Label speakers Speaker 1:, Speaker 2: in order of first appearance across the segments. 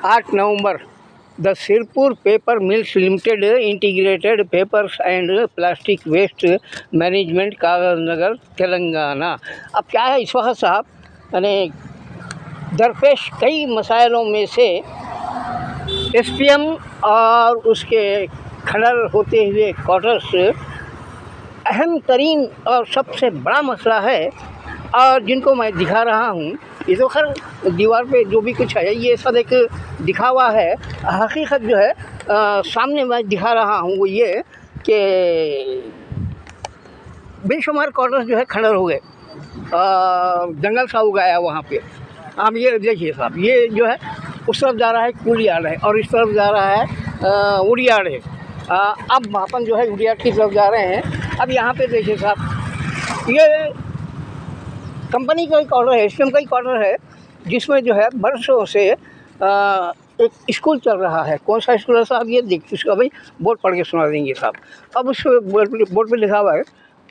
Speaker 1: 8 November the Sirpur paper mills limited integrated papers and plastic waste management Kagaznagar Telangana. अब क्या है इस वक्त साहब, यानी दरपेश कई मसाइलों में से एसपीएम और उसके खनल होते हुए क्वार्टर्स अहम तरीन और सबसे बड़ा मसला है। और जिनको मैं दिखा रहा हूँ, ये तो खैर दीवार पे जो भी कुछ है ये सब एक दिखावा है। हकीकत जो है सामने मैं दिखा रहा हूँ वो ये कि बेशुमार क्वार्टर्स जो है खंडर हो गए, जंगल सा उगाया वहाँ पे। आप ये देखिए साहब, ये जो है उस तरफ जा रहा है कूल यार्ड है और इस तरफ जा रहा है वुड यार्ड है। अब अपन जो है वुड यार्ड की तरफ जा रहे हैं। अब यहाँ पे देखिए साहब, ये कंपनी का एक ऑर्डर है, एसपीएम का एक ऑर्डर है, जिसमें जो है बरसों से एक स्कूल चल रहा है। कौन सा स्कूल है साहब, ये देख उसका भाई बोर्ड पढ़ के सुना देंगे साहब। अब उस बोर्ड पे लिखा हुआ है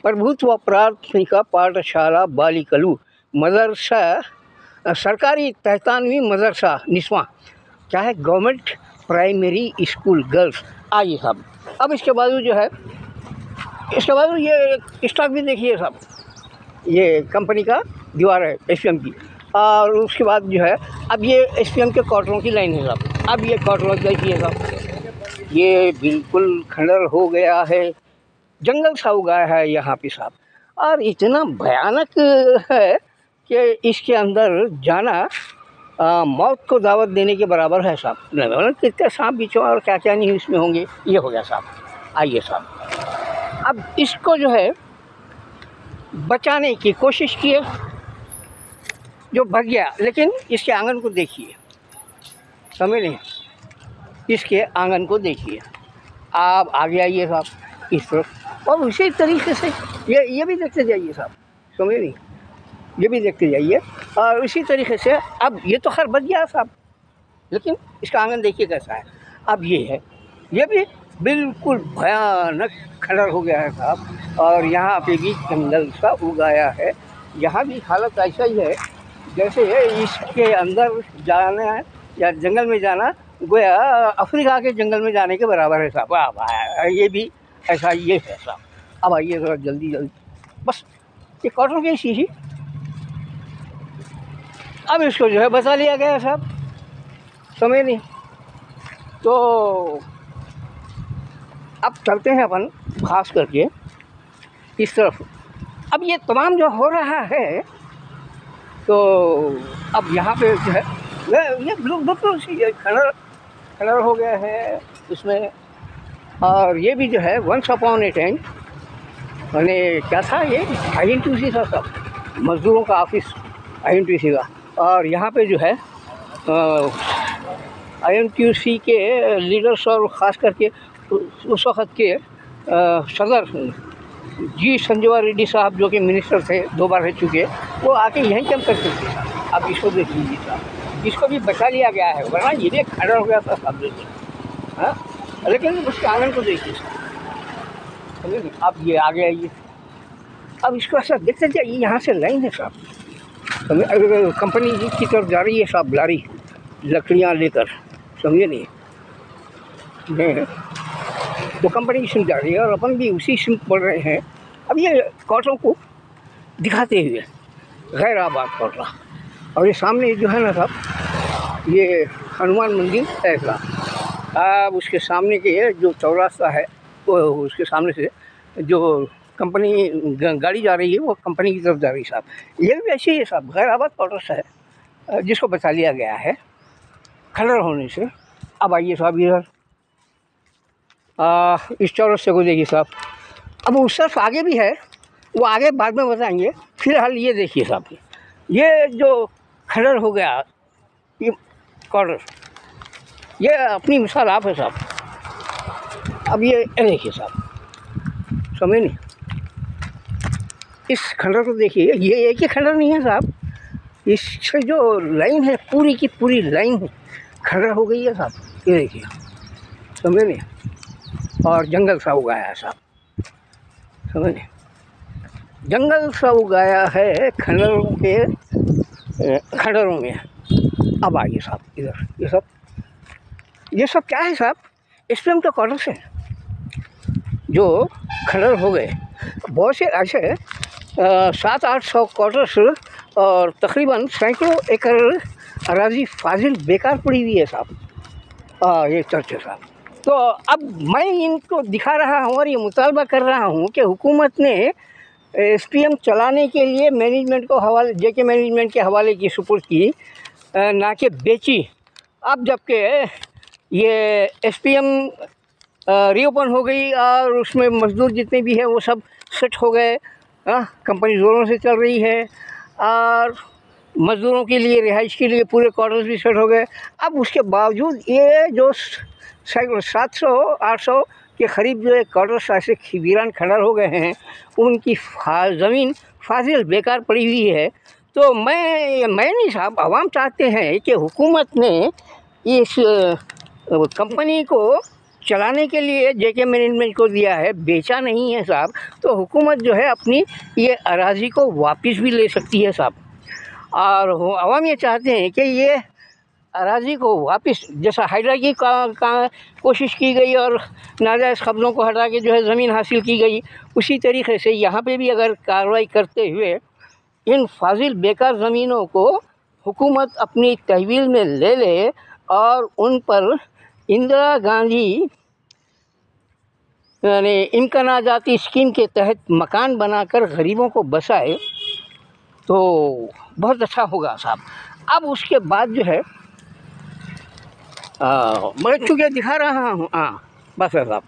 Speaker 1: प्रभुत्व प्राथमिका पाठशाला बालिकलू मदरसा सरकारी तहतानवी मदरसा निस्वा, क्या है गवर्नमेंट प्राइमरी स्कूल गर्ल्स। आइए साहब, अब इसके बाद जो है, इसके बाद ये स्टॉक भी देखिए साहब, ये कंपनी का दीवार है एसपीएम की। और उसके बाद जो है अब ये एसपीएम के क्वार्टरों की लाइन है साहब। अब ये क्वार्टरों की देखिए साहब, ये बिल्कुल खंडर हो गया है, जंगल सा उगाया है यहाँ पे साहब। और इतना भयानक है कि इसके अंदर जाना मौत को दावत देने के बराबर है साहब। कितने सांप बिच्छू और क्या क्या नहीं इसमें होंगे। ये हो गया साहब। आइए साहब, अब इसको जो है बचाने की कोशिश किए, जो भाग गया, लेकिन इसके आंगन को देखिए, समझ नहीं, इसके आंगन को देखिए। आप आगे आइए साहब इस तरफ, और उसी तरीके से ये भी देखते जाइए साहब, समझ नहीं, ये भी देखते जाइए। और इसी तरीके से अब ये तो खैर बच गया साहब, लेकिन इसका आंगन देखिए कैसा है। अब ये है, ये भी बिल्कुल भयानक खंडर हो गया है साहब। और यहाँ पे भी जंगल सा उगाया है। यहाँ भी हालत ऐसा ही है जैसे इसके अंदर जाना है या जंगल में जाना गोया अफ्रीका के जंगल में जाने के बराबर है साहब। अब ये भी ऐसा ये है साहब। अब आइए ज़रा जल्दी जल्दी, बस ये क्वार्टर की शीशी। अब इसको जो है बचा लिया गया है साहब, समझ नहीं। तो अब चलते हैं अपन खास करके इस तरफ। अब ये तमाम जो हो रहा है, तो अब यहाँ पे जो है ये बिल्कुल खंडर हो गया है इसमें। और ये भी जो है वंस अपॉन ए टाइम, मैंने क्या था, ये INTUC था सब, मज़दूरों का ऑफिस INTUC का। और यहाँ पे जो है INTUC के लीडर्स और ख़ास करके उस वक़्त के सदर जी संजीवा रेड्डी साहब, जो कि मिनिस्टर थे, 2 बार रह चुके, वो आके यहीं कैंप करते थे। अब इसको देख लीजिए साहब, इसको भी बचा लिया गया है, वरना ये भी खड़ा हो गया था साहब, देखिए। हाँ, लेकिन उसके आंगन को देखिए साहब। अब ये आगे आइए, अब इसको ऐसा देखते जाइए, यहाँ से लाइन है साहब, कंपनी की तरफ जा रही है साहब गाड़ी लकड़ियाँ लेकर, समझे नहीं, वो कंपनी की सिम जा रही है और अपन भी उसी सिम पढ़ रहे हैं। अब ये क्वार्टरों को दिखाते हुए गैर आबाद क्वार्टर, और ये सामने जो है ना साहब, ये हनुमान मंदिर ऐसा। अब उसके सामने के जो चौरास्ता है, वो उसके सामने से जो कंपनी गाड़ी जा रही है, वो कंपनी की तरफ जा रही है साहब। ये भी ऐसे ही है साहब, गैर आबाद क्वार्टर्स है जिसको बचा लिया गया है खंडर होने से। अब आइए साहब इधर इस चौरस्ते को देखिए साहब। अब उस तरफ आगे भी है, वो आगे बाद में बताएंगे। फिलहाल ये देखिए साहब, ये जो खंडर हो गया ये क्वार्टर, ये अपनी मिसाल आप है साहब। अब ये देखिए साहब, समझ नहीं, इस खंडर को देखिए, ये एक ही खंडर नहीं है साहब, इससे जो लाइन है पूरी की पूरी लाइन खंडर हो गई है साहब। ये देखिए, समझ नहीं, और जंगल सा उगाया है साहब, समझ नहीं, जंगल सा उगाया है खंडरों के खंडरों में। अब आइए साहब इधर, ये सब ये सब क्या है साहब, एसपीएम के क्वार्टर्स हैं जो खंडर हो गए। बहुत से ऐसे 700-800 क्वार्टर्स और तकरीबन सैकड़ों एकड़ अराजी फाजिल बेकार पड़ी हुई है साहब। ये चर्च है साहब। तो अब मैं इनको दिखा रहा हूँ और ये मुतालबा कर रहा हूँ कि हुकूमत ने एसपीएम चलाने के लिए मैनेजमेंट को हवाले, जेके मैनेजमेंट के हवाले की सुपुर्द की, ना कि बेची। अब जबकि ये एसपीएम रीओपन हो गई और उसमें मज़दूर जितने भी हैं वो सब सेट हो गए, कंपनी ज़ोरों से चल रही है और मज़दूरों के लिए, रिहाइश के लिए पूरे क्वार्टर्स भी सेट हो गए। अब उसके बावजूद ये जो 700-800 के करीब जो क्वार्टर्स ऐसे वीरान खंडर हो गए हैं, उनकी ज़मीन फाजिल बेकार पड़ी हुई है। तो मैं नहीं साहब, आवाम चाहते हैं कि हुकूमत ने इस कंपनी को चलाने के लिए जेके मैनेजमेंट को दिया है, बेचा नहीं है साहब। तो हुकूमत जो है अपनी ये अराज़ी को वापस भी ले सकती है साहब। और आवाम ये चाहते हैं कि ये अराज़ी को वापस, जैसा हाइड्रा की कोशिश की गई और नाजायज़ कब्ज़ों को हटा के जो है ज़मीन हासिल की गई, उसी तरीक़े से यहाँ पे भी अगर कार्रवाई करते हुए इन फाजिल बेकार ज़मीनों को हुकूमत अपनी तहवील में ले ले और उन पर इंदिरा गांधी यानी इम्कानाजाती स्कीम के तहत मकान बनाकर गरीबों को बसाए तो बहुत अच्छा होगा साहब। अब उसके बाद जो है मैं चूँकि दिखा रहा हूँ, बस है साहब।